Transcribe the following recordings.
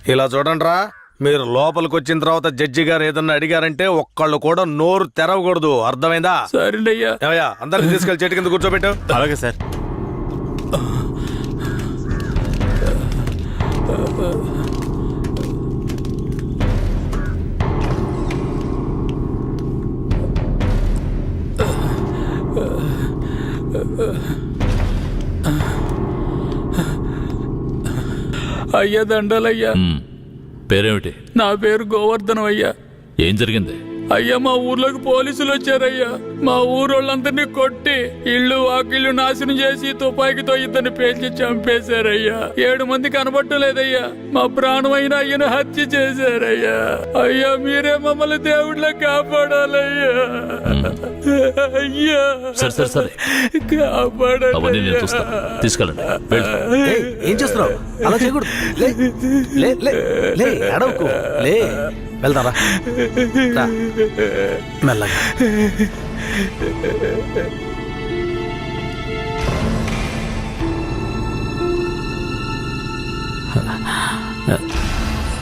ఇలా చూడండిరా, మీరు లోపలికి వచ్చిన తర్వాత జడ్జి గారు ఏదన్నా అడిగారంటే ఒక్కళ్ళు కూడా నోరు తెరవకూడదు, అర్థమైందా? సరేనయ్యా. ఏమయ్యా, అందరికి తీసుకెళ్లి చెట్టు కింద కూర్చోబెట్టు. అలాగే సార్. అయ్యా దండాలయ్యా. పేరేమిటి? నా పేరు గోవర్ధనం అయ్యా. ఏం జరిగింది? అయ్యా, మా ఊర్లోకి పోలీసులు వచ్చారయ్యా. మా ఊరోళ్ళందరినీ కొట్టి ఇళ్ళు వాకిళ్ళు నాశనం చేసి తుపాకీతో ఇద్దరిని పేల్చి చంపేశారయ్యా. 7 మంది కనబట్టలేదయ్యా. మా ప్రాణమైన అయ్యను హత్య చేశారయ్యా. అయ్యా, మీరే మమ్మల్ని దేవుళ్ళ కాపాడాలయ్యా. అయ్యా, సరే సరే సరే, అవన్నీ నేను చూస్తాను. తీసుకెళ్ళండి. ఏం చేస్తున్నావు? అలా చేయకూడదు. లే లే లే, అడవుకు లే, వెళ్తారా? మెల్లగా.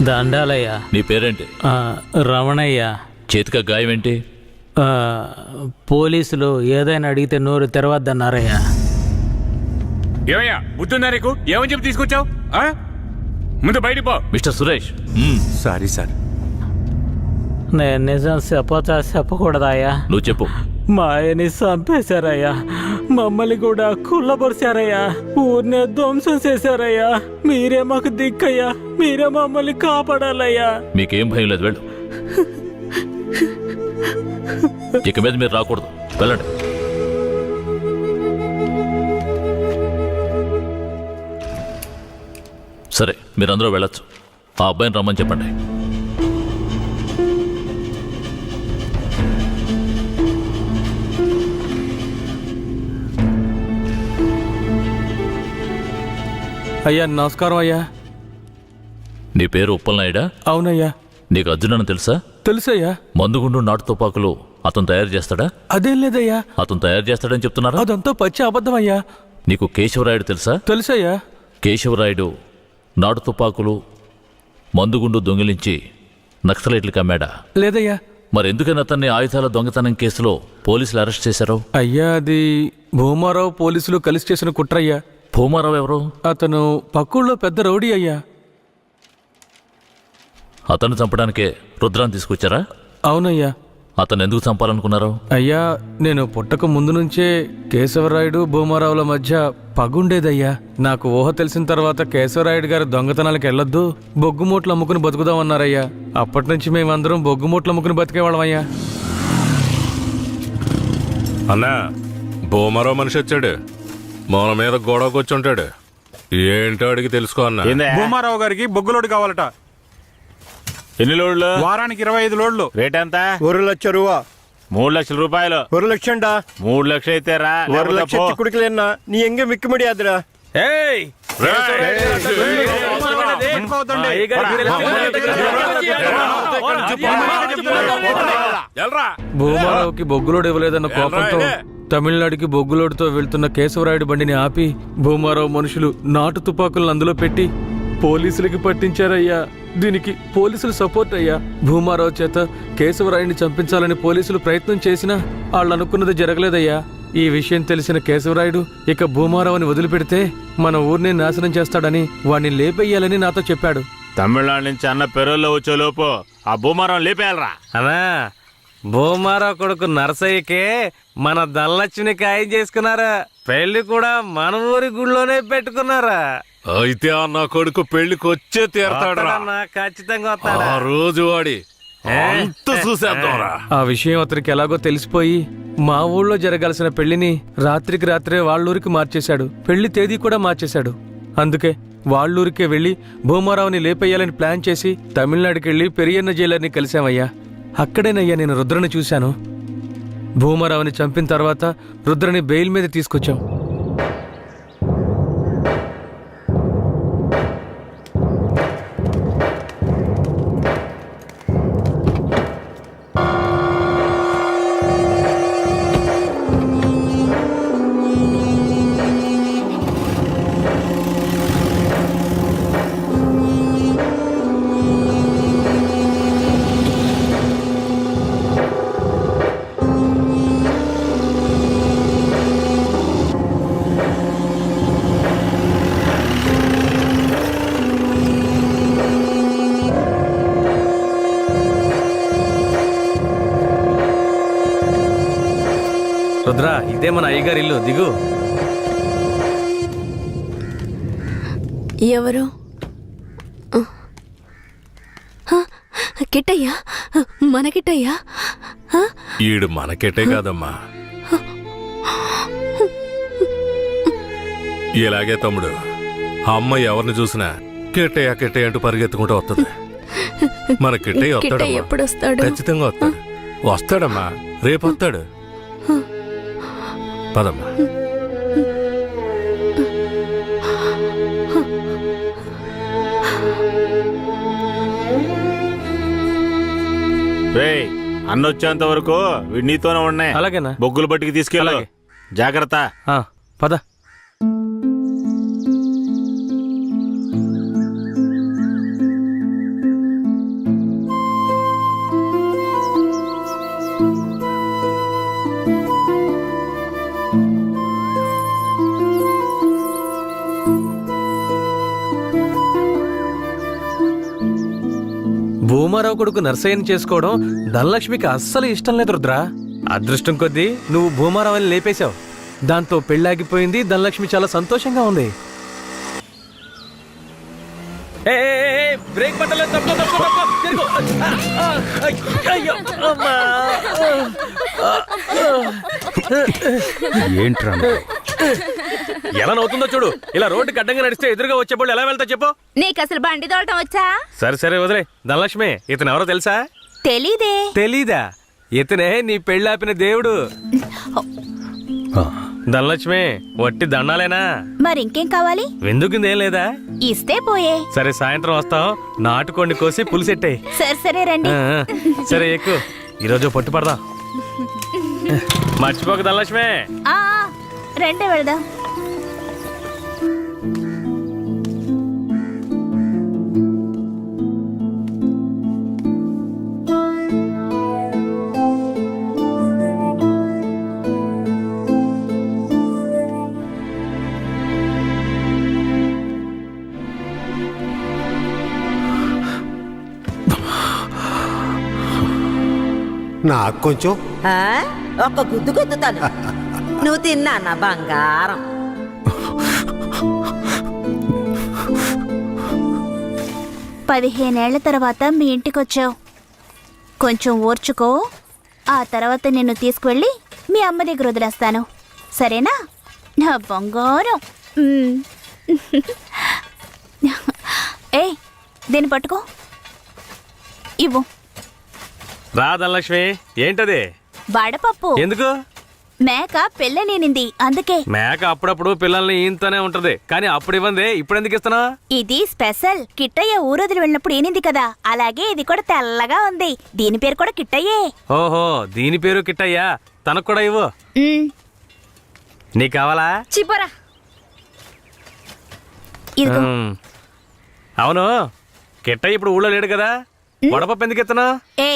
దండాలయ్యా. నీ పేరేంటి? రమణయ్య. చేతిక గాయం ఏంటి? పోలీసులు ఏదైనా అడిగితే నోరు తెరవద్దన్నారయ్యా. ఏమయ్యా, బుద్ధుందా నీకు? ఏమని చెప్పి తీసుకొచ్చావు? ముందు బయటికి పో. మిస్టర్ సురేష్. Sorry sir. నేను నిజం చెప్పకూడదాయా? నువ్వు చెప్పు. మా ఆయన్ని చంపేశారయ్యా. మమ్మల్ని కూడా కుళ్ళబరిచారయ్యా. ఊరినే ధ్వంసం చేశారయ్యా. మీరే మాకు దిక్కయ్యా. మీరే మమ్మల్ని కాపాడాలయ్యా. మీకేం భయం లేదు, వెళ్ళు. ఇక మీద మీరు రాకూడదు, వెళ్ళండి. సరే, మీరందరూ వెళ్ళొచ్చు. ఆ అబ్బాయిని రమ్మని చెప్పండి. అయ్యా, నమస్కారం అయ్యా. నీ పేరు ఉప్పలనాయుడా? అవునయ్యా. నీకు అర్జున్ అని తెలుసా? తెలుసయ్యా. మందుగుండు నాటు తుపాకులు అతను తయారు చేస్తాడా? అదేం లేదయ్యా. అతను తయారు చేస్తాడని చెప్తున్నారా? అదంతా పచ్చి అబద్ధమయ్యా. నీకు కేశవరాయుడు తెలుసా? తెలుసయ్యా. కేశవరాయుడు నాటు తుపాకులు మందుగుండు దొంగిలించి నక్సలైట్లకు అమ్మాడా? లేదయ్యా. మరెందుకని అతన్ని ఆయుధాల దొంగతనం కేసులో పోలీసులు అరెస్ట్ చేశారు? అయ్యా, అది భూమారావు పోలీసులు కలిసి చేసిన కుట్రయ్యా. భూమారావు ఎవరు? అతను పక్కూళ్ళో పెద్ద రౌడీ అయ్యా. అతన్ని చంపడానికే రుద్రాన్ని తీసుకొచ్చారా? అవునయ్యా. అతను ఎందుకు చంపాలనుకున్నారు? అయ్యా, నేను పుట్టక ముందు నుంచే కేశవరాయుడు భూమారావుల మధ్య పగుండేదయ్యా. నాకు ఊహ తెలిసిన తర్వాత కేశవరాయుడు గారు దొంగతనాలకు వెళ్ళొద్దు, బొగ్గుమూట్లు అమ్ముకుని బతుకుదామన్నారయ్యా. అప్పటి నుంచి మేమందరం బొగ్గుమూట్లు అమ్ముకుని బతికేవాళ్ళమయ్యా. అన్నా, భూమారావు మనిషి వచ్చాడు. మన మీద గొడవకు వచ్చి ఉంటాడు. ఏంటో అడిగి తెలుసుకో అన్నా. భూమారావు గారికి బొగ్గులోడు కావాలట. ఎన్ని లోడ్లు? వారానికి 25 లోడ్లు. రేట్ ఎంత? 1 లక్ష రూపా. 3 లక్షల రూపాయలు. 1 లక్షండా? 3 లక్షలు అయితే రా. 1 లక్ష చిక్కుడుకులేనా? నీ ఎంగే మిక్కు ముడియాదురా. భూమారావుకి బొగ్గులోడు ఇవ్వలేదన్న కోపంతో తమిళనాడుకి బొగ్గులోడుతో వెళ్తున్న కేశవరాయుడు బండిని ఆపి భూమారావు మనుషులు నాటు తుపాకులను అందులో పెట్టి పోలీసులకి పట్టించారయ్యా. దీనికి పోలీసులు సపోర్ట్ అయ్యా. భూమారావు చేత కేశవరాయుడిని చంపించాలని పోలీసులు ప్రయత్నం చేసినా వాళ్ళు అనుకున్నది జరగలేదయ్యా. ఈ విషయం తెలిసిన కేశవరాయుడు ఇక భూమారావుని వదిలిపెడితే మన ఊరిని నాశనం చేస్తాడని వాణ్ణి లేపేయాలని నాతో చెప్పాడు. తమిళనాడు నుంచి అన్న పెరోల్లో వచ్చే లోపు ఆ భూమారం లేపేయాలరా. అన్నా, భూమారావు కొడుకు నరసయ్యకే మన ధనలక్ష్మిని ఖాయం చేసుకున్నారా. పెళ్లి కూడా మన ఊరి గుళ్ళోనే పెట్టుకున్నారా. అయితే ఆ నా కొడుకు పెళ్లికి వచ్చే తీరతాడు. ఖచ్చితంగా ఆ రోజు వాడి అంత చూసేద్దాంరా. ఆ విషయం అతనికి ఎలాగో తెలిసిపోయి మా ఊళ్ళో జరగాల్సిన పెళ్లిని రాత్రికి రాత్రే వాళ్ళూరికి మార్చేశాడు. పెళ్లి తేదీ కూడా మార్చేశాడు. అందుకే వాళ్ళూరికే వెళ్లి భూమారావుని లేపేయాలని ప్లాన్ చేసి తమిళనాడుకి వెళ్లి పెరియన్న జైలర్ని కలిశామయ్యా. అక్కడేనయ్యా నేను రుద్రని చూశాను. భూమారావుని చంపిన తర్వాత రుద్రని బెయిల్ మీద తీసుకొచ్చాం. రుద్ర ఇదే మన అయ్యగారి ఇల్లు, దిగు. ఎవరు? కిట్టయ్యా, మన కిట్టయ్యా. ఈడు మనకెటే కాదమ్మా. ఇలాగే తమ్ముడు, అమ్మ ఎవరిని చూసినా కిట్టయ్య కిట్టయ్య అంటూ పరిగెత్తుకుంటూ వస్తుంది. మన కిట్టయ్య కిట్టయ్య వస్తాడమ్మా, ఎప్పుడు వస్తాడు? ఖచ్చితంగా వస్తాడు. వస్తాడమ్మా, రేపు వస్తాడు. పదమ్మా. రేయ్, అన్న వచ్చేంత వరకు వీడు నీతోనే ఉన్నాయి. అలాగేనా? బొగ్గులు బట్టికి తీసుకెళ్ళు. అలాగే. జాగ్రత్త. ఆ, పద. భూమారావు కొడుకు నర్సయ్యని చేసుకోవడం ధనలక్ష్మికి అస్సలు ఇష్టం లేదు రుద్ర. అదృష్టం కొద్దీ నువ్వు భూమారావుని లేపేశావు. దాంతో పెళ్ళాగిపోయింది. ధనలక్ష్మి చాలా సంతోషంగా ఉంది. బ్రేక్ పట్టలేదు, తప్పు, తప్పు, తప్పు, తిరుగు. అయ్యో, అమ్మా. ఏంట్రా ఎలా నవ్వుతుందో చూడు. ఇలా రోడ్డుకి అడ్డంగా నడిస్తే ఎదురుగా వచ్చేప్పుడు ఎలా వెళ్తా చెప్పు. నీకు అసలు బండి తోలటం వచ్చా? సరే సరే వదిలే. ధనలక్ష్మి, ఇతను ఎవరో తెలుసా? తెలీదే. తెలీదా? ఇతనే నీ పెళ్ళాపిన దేవుడు. ధనలక్ష్మి, వట్టి దండాలేనా? మరి ఇంకేం కావాలి? వెందుకుందేం లేదా? ఇస్తే పోయే. సరే, సాయంత్రం వస్తాం. నాటుకోండి కోసి పులిసెట్టాయి. సరే సరే రండి. సరే ఎక్కువ. ఈరోజు పట్టు పడదాం. మర్చిపోక ధనలక్ష్మి. ఆ, రండి వెళదాం. నాకు కొంచెం ఒక గుద్దు గుద్దుతాను. నువ్వు తిన్నా నా బంగారం. పదిహేనేళ్ల తర్వాత మీ ఇంటికొచ్చావు. కొంచెం ఓర్చుకో. ఆ తర్వాత నిన్ను తీసుకువెళ్ళి మీ అమ్మ దగ్గర వదిలేస్తాను. సరేనా నా బంగారం? ఏ, దీన్ని పట్టుకో. ఇవ్వు. రా ధనలక్ష్మి. ఏంటది? వడపప్పు. ఎందుకు? మేక పెళ్ళనేనింది, అందుకే. మేక అప్పుడప్పుడు పిల్లల్ని ఈంతనే ఉంటది, కానీ అప్పుడు ఇవ్వంది. ఇప్పుడు ఎందుకు ఇస్తున్నా? ఇది స్పెషల్. కిట్టయ్య ఊరొదిలి వెళ్ళినప్పుడు ఏనింది కదా, అలాగే ఇది కూడా తెల్లగా ఉంది. దీని పేరు కూడా కిట్టయ్యే. ఓహో, దీని పేరు కిట్టయ్యా. తనకు కూడా ఇవ్వు. నీకు కావాలా? చిపోరా. ఇదిగో. అవును, కిట్టయ్య ఇప్పుడు ఊళ్ళో లేడు కదా, వడపప్పు ఎందుకు ఇస్తున్నా? ఏ,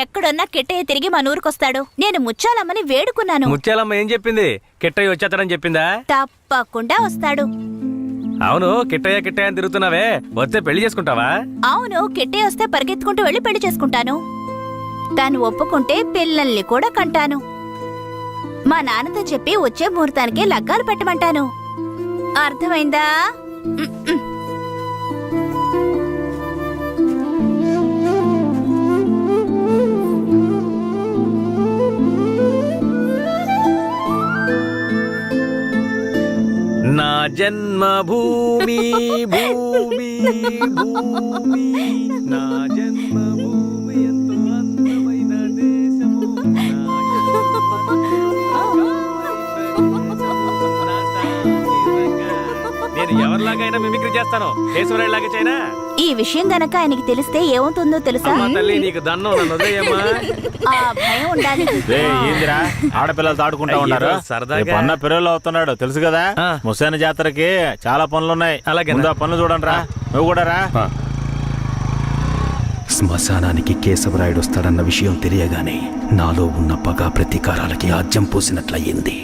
ఎక్కడున్నా కిట్టయ్య తిరిగి మన ఊరికొస్తాడు. నేను ముచ్చాలమ్మని వేడుకున్నాను. ముత్యాలమ్మ ఏం చెప్పింది? కిట్టయ్య వచ్చేస్తాడని చెప్పిందా? తప్పకుండా వస్తాడు. అవును, కిట్టయ్య కిట్టయ్య అని తిరుగుతున్నావే, వస్తే పెళ్లి చేసుకుంటావా? అవును, కిట్టయ్య వస్తే పరిగెత్తుకుంటూ వెళ్ళి పెళ్లి చేసుకుంటాను. తాను ఒప్పుకుంటే పిల్లల్ని కూడా కంటాను. మా నాన్నతో చెప్పి వచ్చే ముహూర్తానికి లగ్గాలు పెట్టమంటాను. అర్థమైందా? నా జన్మభూమి భూమి భూమి, నా జన్మభూమి ఎంతో అందమైన దేశము, నేను ఎవరిలాగైనా మిమిక్రీ చేస్తాను. కేశవరాయులాగా చైనా. ఈ విషయం గనక ఆయనకి తెలిస్తే ఏమవుతుందో తెలుసా? తల్లి, నీకు దన్నం, నన్ను వదిలేయమ్మా. ఆ భయం ఉండాలి. ఏందిరా ఆడపిల్లలు ఆడుకుంటా ఉన్నారు. సరదాగా అన్న పిల్లలు అవుతున్నాడు తెలుసు కదా. ముసాని జాతరకి చాలా పనులున్నాయి. అలాగే ముందు ఆ పనులు చూడండి రా. నువ్వు కూడా రా. శ్మశానానికి కేశవరాయుడు వస్తాడన్న విషయం తెలియగానే నాలో ఉన్న పగ ప్రతీకారాలకి ఆజ్యం పోసినట్లయింది.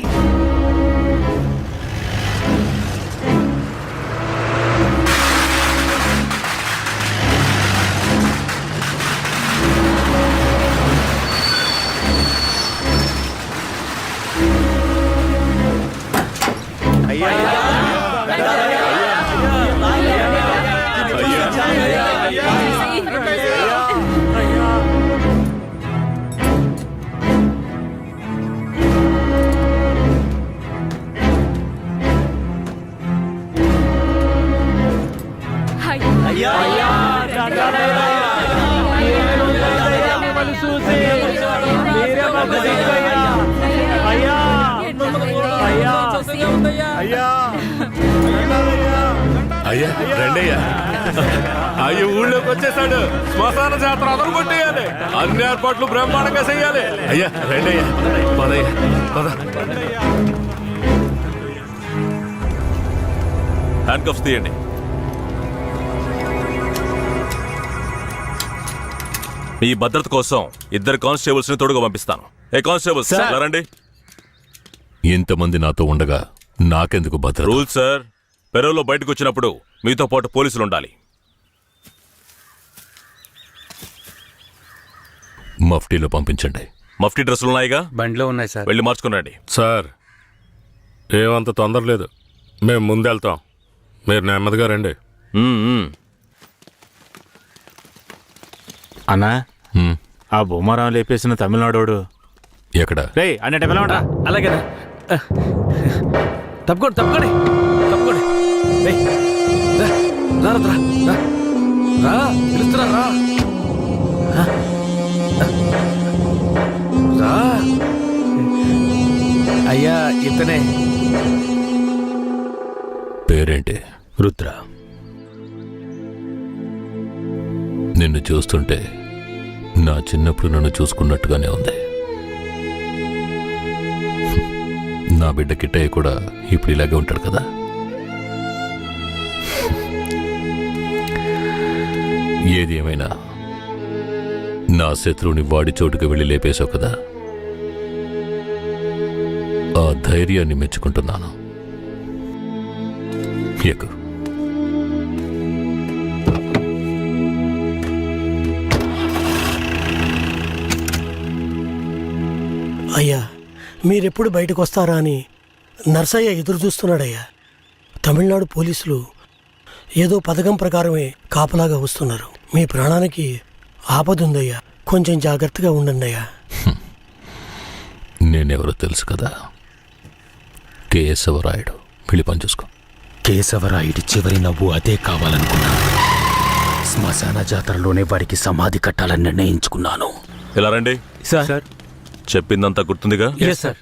అయ్యా రండయ్యా. అయ్యో ఊళ్ళోకి వచ్చేసాడు. శ్మశాన జాతర అదలు కొట్టేయాలి. అన్ని ఏర్పాట్లు బ్రహ్మాండంగా చెయ్యాలి. అయ్యా రండయ్యా. పదయ్యా పద. హ్యాండ్ కఫ్స్ తీయండి. మీ భద్రత కోసం 2 కానిస్టేబుల్స్ ని తోడుగా పంపిస్తాను. ఏ కానిస్టేబుల్స్ రండి. ఇంతమంది నాతో ఉండగా నాకెందుకు భద్రత? రూల్ సార్, పెరోల్లో బయటకు వచ్చినప్పుడు మీతో పాటు పోలీసులు ఉండాలి. మఫ్టీలో పంపించండి. మఫ్టీ డ్రెస్సులు ఉన్నాయిగా, బండిలో ఉన్నాయి సార్. వెళ్ళి మార్చుకుని రండి. సార్ ఏమంత తొందర లేదు. మేము ముందెళ్తాం, మీరు నెమ్మదిగా రండి. అన్నా హ్మ్. ఆ భూమారావు లేపేసిన తమిళనాడోడు ఎక్కడ? రే అన్నట్టు పిలవండి. అలాగేనా? తప్పుకోండి తప్పుకోండి తప్పుకోండి. ఏయ్, రా, రా, రా, రా. రా, పిలుస్తున్నా, రా. రా. అయ్యా ఇతనే. పేరేంటి? రుద్ర. నిన్ను చూస్తుంటే నా చిన్నప్పుడు నన్ను చూసుకున్నట్టుగానే ఉంది. నా బిడ్డ కిట్టయ్య కూడా ఇప్పుడు ఇలాగే ఉంటాడు కదా. ఏది ఏమైనా నా శత్రువుని వాడి చోటుకు వెళ్ళి లేపేశావు కదా, ఆ ధైర్యాన్ని మెచ్చుకుంటున్నాను. ఎక్కు. అయ్యా మీరెప్పుడు బయటకు వస్తారా అని నర్సయ్య ఎదురు చూస్తున్నాడయ్యా. తమిళనాడు పోలీసులు ఏదో పథకం ప్రకారమే కాపలాగా వస్తున్నారు. మీ ప్రాణానికి ఆపదుందయ్యా, కొంచెం జాగ్రత్తగా ఉండండి అయ్యా. నేనెవరో తెలుసు కదా, కేశవరాయుడు. వెళ్ళి పని చూసుకో. కేశవరాయుడి చివరి నవ్వు అదే కావాలనుకున్నాను. శ్మశాన జాతరలోనే వాడికి సమాధి కట్టాలని నిర్ణయించుకున్నాను. ఇలా రండి. సార్. చెప్పిందంతా గుర్తుందిగా? Yes sir.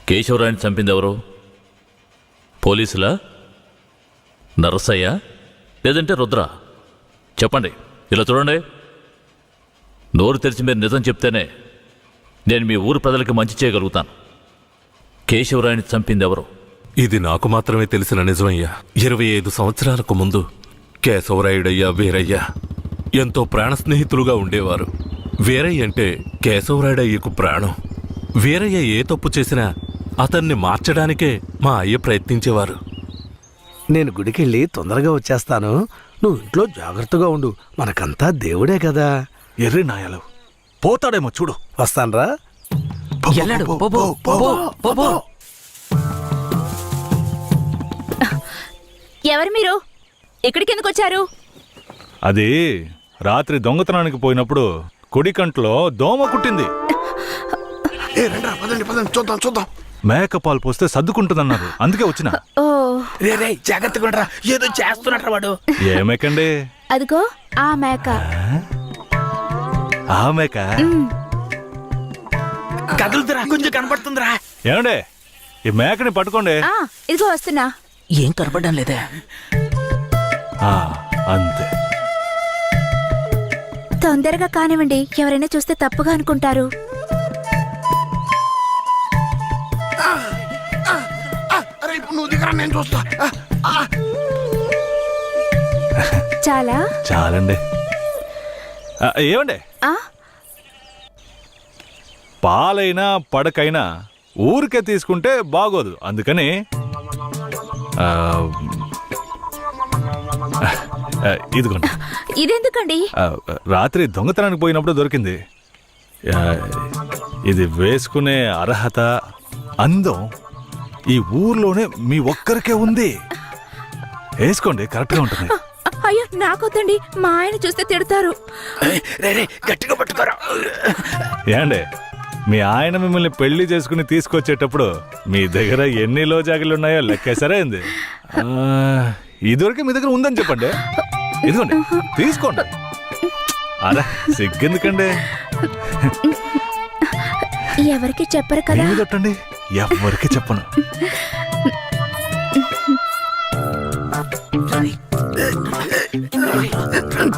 కేశవరాయని చంపింది ఎవరు? పోలీసులా, నరసయ్య, లేదంటే రుద్ర? చెప్పండి. ఇలా చూడండి, నోరు తెరిచి మీరు నిజం చెప్తేనే నేను మీ ఊరు ప్రజలకి మంచి చేయగలుగుతాను. కేశవరాయని చంపింది ఎవరు? ఇది నాకు మాత్రమే తెలిసిన నిజమయ్యా. 25 సంవత్సరాలకు ముందు కేశవరాయుడయ్యా, వీరయ్య ఎంతో ప్రాణ స్నేహితులుగా ఉండేవారు. వీరయ్య అంటే కేశవరాయుడయ్యకు ప్రాణం. వీరయ్య ఏ తప్పు చేసినా అతన్ని మార్చడానికే మా అయ్య ప్రయత్నించేవారు. నేను గుడికెళ్ళి తొందరగా వచ్చేస్తాను. నువ్వు ఇంట్లో జాగ్రత్తగా ఉండు. మనకంతా దేవుడే కదా. ఎర్రి నాయలు పోతాడేమో చూడు. వస్తాన్రా. ఎవరు మీరు? ఇక్కడికి ఎందుకు వచ్చారు? అది రాత్రి దొంగతనానికి పోయినప్పుడు కుడి కంట్లో దోమ కుట్టింది. చూద్దాం చూద్దాం. మేకపాలు పోస్తే సర్దుకుంటుందన్నారు, అందుకే వచ్చిన. ఓ, రే జాగ్రత్తగా ఉండరా, ఏదో చేస్తున్నట్రా వాడు. ఏ మేకండి? అదిగో ఆ మేక. ఆ మేక కదులుతురా, కొంచెం కనపడుతుందిరా. ఏమండే, ఈ మేకని పట్టుకోండి. ఇదిగో వస్తున్నా. ఏం కనపడడం లేదే. అంతే. తొందరగా కానివ్వండి, ఎవరైనా చూస్తే తప్పుగా అనుకుంటారు. నువ్వు దిగరా, నేను చూస్తా. చాలా చాలండి. ఏమండే, ఆ పాలైనా పడకైనా ఊరికే తీసుకుంటే బాగోదు. అందుకని ఇదిగోండి. ఇదెందుకండి? రాత్రి దొంగతనానికి పోయినప్పుడు దొరికింది. ఇది వేసుకునే అర్హత, అందం ఈ ఊర్లోనే మీ ఒక్కరికే ఉంది. వేసుకోండి, కరెక్ట్గా ఉంటుంది. అయ్యో నాకొద్దండి, మా ఆయన చూస్తే తిడతారు. గట్టిగా పట్టుకోరా. ఏండే, మీ ఆయన మిమ్మల్ని పెళ్లి చేసుకుని తీసుకొచ్చేటప్పుడు మీ దగ్గర ఎన్ని లోజాగిలు ఉన్నాయో లెక్కేసరే ఏంది ఇదివరకే మీ దగ్గర ఉందని చెప్పండి. ఇదిగోండి తీసుకోండి. అరే సిగ్గెందుకండి, ఎవరికి చెప్పరు కదా. ఏమి కొట్టండి, ఎవరికి చెప్పను.